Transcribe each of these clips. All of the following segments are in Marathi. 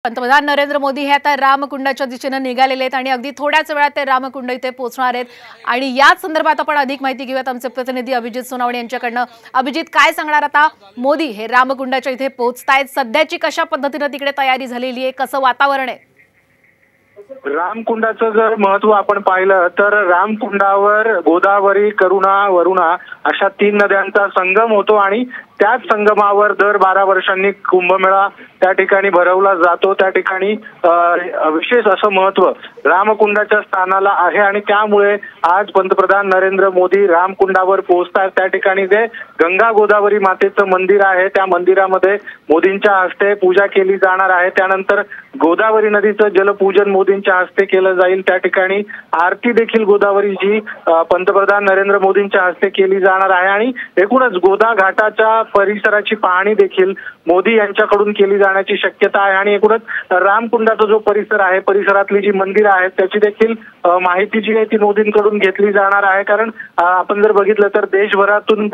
पंतप्रधान नरेंद्र मोदी हे आता रामकुंडाच्या दिशेने निघालेले आहेत आणि अगदी थोड्याच वेळात ते रामकुंड इथे पोहोचणार आहेत आणि याच संदर्भात आपण अधिक माहिती घेऊयात आमचे प्रतिनिधी अभिजित सोनावणे यांच्याकडनं। अभिजित, काय सांगणार आता? मोदी हे रामकुंडाच्या इथे पोहोचतायत, सध्याची कशा पद्धतीने तिकडे तयारी झालेली आहे, कसं वातावरण आहे? रामकुंडाचं जर महत्व आपण पाहिलं तर रामकुंडावर गोदावरी, करुणा, वरुणा अशा 3 नद्यांचा संगम होतो आणि त्याच संगमावर दर 12 वर्षांनी कुंभमेळा त्या ठिकाणी भरवला जातो। त्या ठिकाणी विशेष असं महत्व रामकुंडाच्या स्थानाला आहे आणि त्यामुळे आज पंतप्रधान नरेंद्र मोदी रामकुंडावर पोहोचतात। त्या ठिकाणी जे गंगा गोदावरी मातेचं मंदिर आहे त्या मंदिरामध्ये मोदींच्या हस्ते पूजा केली जाणार आहे। त्यानंतर गोदावरी नदीचं जलपूजन मोदींच्या हस्ते केलं जाईल। त्या ठिकाणी आरती देखील गोदावरीची पंतप्रधान नरेंद्र मोदींच्या हस्ते केली जाणार आहे आणि एकूणच गोदा घाटाच्या परिसराची पाहणी देखील मोदी यांच्याकडून केली जाण्याची शक्यता आहे आणि एकूणच रामकुंडाचा जो परिसर आहे, परिसरातली जी मंदिरं आहेत त्याची देखील माहिती जी आहे ती मोदींकडून घेतली जाणार आहे। कारण आपण जर बघितलं तर देशभरातून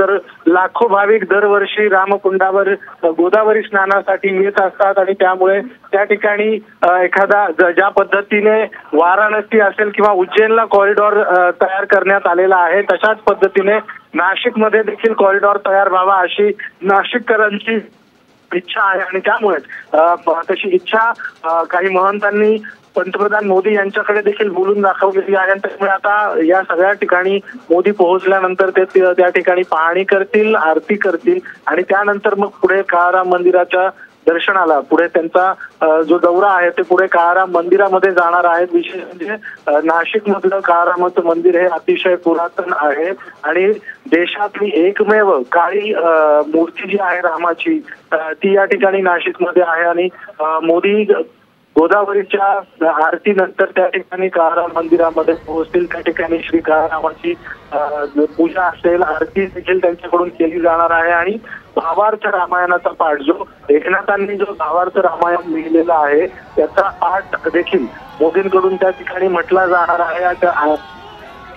लाखो भाविक दरवर्षी रामकुंडावर गोदावरी स्नानासाठी येत असतात आणि त्यामुळे त्या ठिकाणी एखादा ज्या पद्धतीने वाराणसी असेल किंवा उज्जैनला कॉरिडॉर तयार करण्यात आलेला आहे तशाच पद्धतीने नाशिकमध्ये देखील कॉरिडॉर तयार व्हावा अशी नाशिककरांची इच्छा आहे आणि त्यामुळे तशी इच्छा काही महंतांनी पंतप्रधान मोदी यांच्याकडे देखील बोलून दाखवलेली आहे। त्यामुळे आता या सगळ्या ठिकाणी मोदी पोहोचल्यानंतर ते त्या ठिकाणी पाहणी करतील, आरती करतील आणि त्यानंतर मग पुढे काळाराम मंदिराच्या दर्शनाला पुढे त्यांचा जो दौरा आहे ते पुढे काळाराम मंदिरामध्ये जाणार आहेत। विशेष म्हणजे नाशिक मधलं काळारामाचं मंदिर हे अतिशय पुरातन आहे आणि देशातली एकमेव काळी मूर्ती जी आहे रामाची ती या ठिकाणी नाशिकमध्ये आहे आणि मोदी गोदावरीच्या आरतीनंतर त्या ठिकाणी काळाराम मंदिरामध्ये पोहोचतील। त्या ठिकाणी श्री काळारामाची पूजा असेल, आरती देखील त्यांच्याकडून केली जाणार आहे आणि भावार्थ रामायणाचा पाठ जो एकनाथांनी जो भावार्थ रामायण लिहिलेला आहे त्याचा पाठ देखील मोदींकडून त्या ठिकाणी म्हटला जाणार आहे।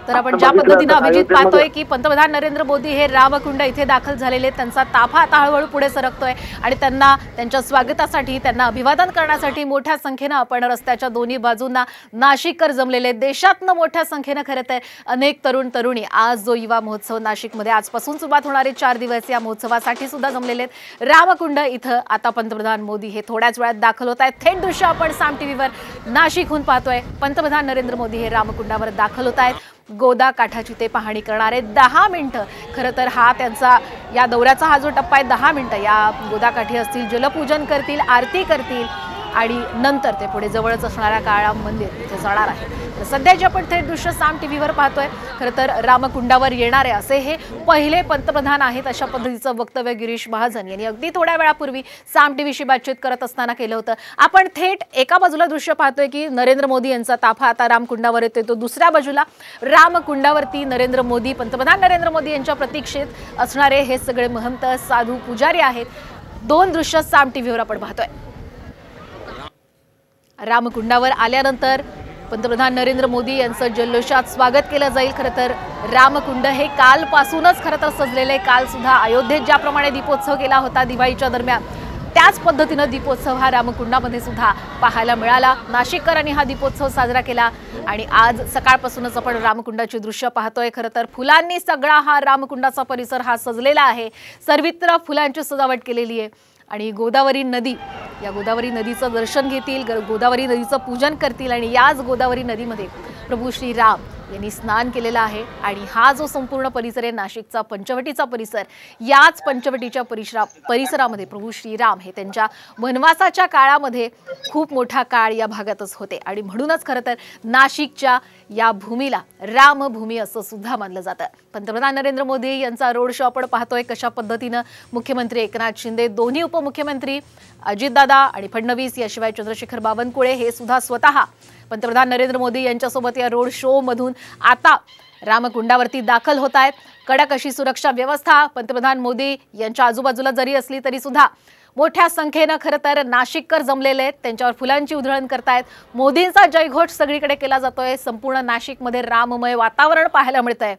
तर आपण ज्या पद्धतीने अभिजित पाहतोय की पंतप्रधान नरेंद्र मोदी हे रामकुंड इथे दाखल झालेले, त्यांचा ताफा आता हळूहळू पुढे सरकतोय आणि त्यांना त्यांच्या स्वागतासाठी, त्यांना अभिवादन करण्यासाठी मोठ्या संख्येने आपण रस्त्याच्या दोन्ही बाजूंना नाशिककर जमलेले, देशातनं मोठ्या संख्येने खरं तर अनेक तरुण तरुणी आज जो युवा महोत्सव नाशिकमध्ये आजपासून सुरुवात होणारे 4 दिवस या महोत्सवासाठी सुद्धा जमलेले आहेत। रामकुंड इथं आता पंतप्रधान मोदी हे थोड्याच वेळात दाखल होत आहेत। थेट दृश्य आपण साम टीव्हीवर नाशिकहून पाहतोय। पंतप्रधान नरेंद्र मोदी हे रामकुंडावर दाखल होत आहेत, गोदा काठाची ते पाहणी करणार आहेत। 10 मिनिटं खरं तर हा त्यांचा या दौऱ्याचा हा जो टप्पा आहे 10 मिनिटं या गोदाकाठी असतील, जलपूजन करतील, आरती करतील आणि नंतर ते पुढे जवळच असणाऱ्या काळाराम मंदिर इथे जाणार आहे। तर सध्या जे आपण थेट दृश्य साम टीव्हीवर पाहतोय खरं तर रामकुंडावर येणारे असे हे पहिले पंतप्रधान आहेत अशा पद्धतीचं वक्तव्य गिरीश महाजन यांनी अगदी थोड्या वेळापूर्वी साम टीव्हीशी बातचीत करत असताना केलं होतं। आपण थेट एका बाजूला दृश्य पाहतोय की नरेंद्र मोदी यांचा ताफा आता रामकुंडावर येतोय, तो दुसऱ्या बाजूला रामकुंडावरती नरेंद्र मोदी, पंतप्रधान नरेंद्र मोदी यांच्या प्रतीक्षेत असणारे हे सगळे महंत, साधू, पुजारी आहेत। 2 दृश्य साम टीव्हीवर आपण पाहतोय। रामकुंडावर आल्यानंतर पंतप्रधान नरेंद्र मोदी यांचं जल्लोषात स्वागत केलं जाईल। खरं तर रामकुंड हे कालपासूनच खरं तर सजलेले, काल सुद्धा अयोध्येत ज्याप्रमाणे दीपोत्सव केला होता दिवाळीच्या दरम्यान त्याच पद्धतीनं दीपोत्सव हा रामकुंडामध्ये सुद्धा पाहायला मिळाला। नाशिककरांनी हा दीपोत्सव साजरा केला आणि आज सकाळपासूनच आपण रामकुंडाची दृश्य पाहतोय। खरं तर फुलांनी सगळा हा रामकुंडाचा परिसर हा सजलेला आहे, सर्वत्र फुलांची सजावट केलेली आहे आणि गोदावरी नदी, या गोदावरी नदीचं दर्शन घेतील, गोदावरी नदीचं पूजन करतील आणि याच गोदावरी नदीमध्ये प्रभू श्रीराम यांनी स्नान केलेलं आहे आणि हा जो संपूर्ण परिसर आहे नाशिकचा पंचवटीचा परिसर, याच पंचवटीच्या परिसरामध्ये प्रभू श्रीराम हे त्यांच्या वनवासाच्या काळामध्ये खूप मोठा काळ या भागातच होते आणि म्हणूनच खरं तर नाशिकच्या या भूमीला रामभूमी असं सुद्धा मानलं जातं। पंतप्रधान नरेंद्र मोदी यांचा रोड शो आपण पाहतोय कशा पद्धतीनं मुख्यमंत्री एकनाथ शिंदे, दोन्ही उपमुख्यमंत्री अजितदादा आणि फडणवीस, याशिवाय चंद्रशेखर बावनकुळे हे सुद्धा स्वतः पंतप्रधान नरेंद्र मोदी यांच्यासोबत या रोड शो मधून आता रामकुंडावरती दाखल होत आहेत। कडक अशी सुरक्षा व्यवस्था पंतप्रधान मोदी यांच्या आजूबाजूला जरी असली तरी सुद्धा मोठ्या संख्येने खरं तर नाशिककर जमलेले आहेत, त्यांच्यावर फुलांची उधळण करतायत। मोदींचा जयघोष सगळीकडे केला जातोय, संपूर्ण नाशिकमध्ये राममय वातावरण पाहायला मिळतंय।